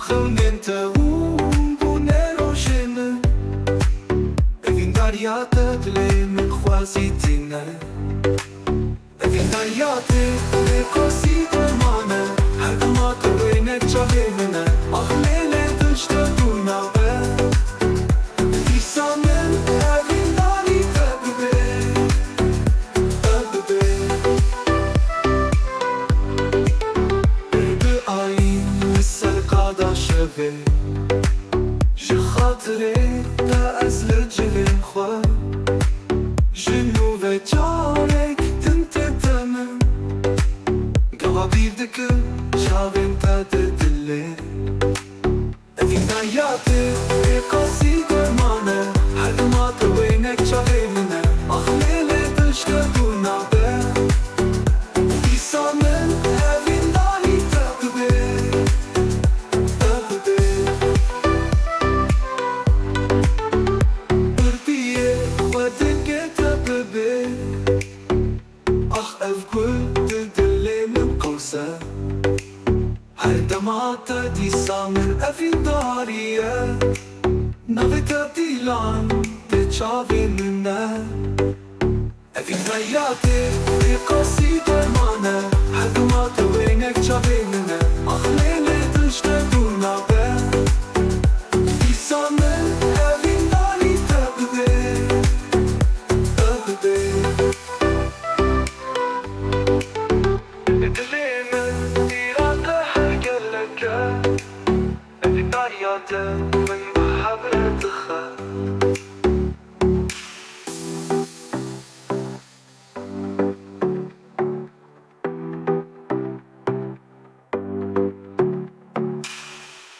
خلنته ونروشنا Evin daryate bile min khwazitine Evin daryate bile kosidemane Her dama kërëjne qahemine Ah lele dështë dujna be Disa men evin darite bebe Bebe Bebe ayin misal qadasheve خاطري تا أزل جلين خوا جنوب جارك تنت تمام قوابير دك شابين تا تدلي أفين داياتي قصيدة معنا حد ما توينك شاغي منا أخليلي تشتدونا بي بيسامن أفين دالي تقبي Herdemata di samir evin dariye Naveta dilan de çavinine Evin hayatı bir kaside mane Herdemata venek çavinine Ah lele dışta durna be İsamir evin dari tebbe Tebbe Edileme irade Evin daryate min بحبرة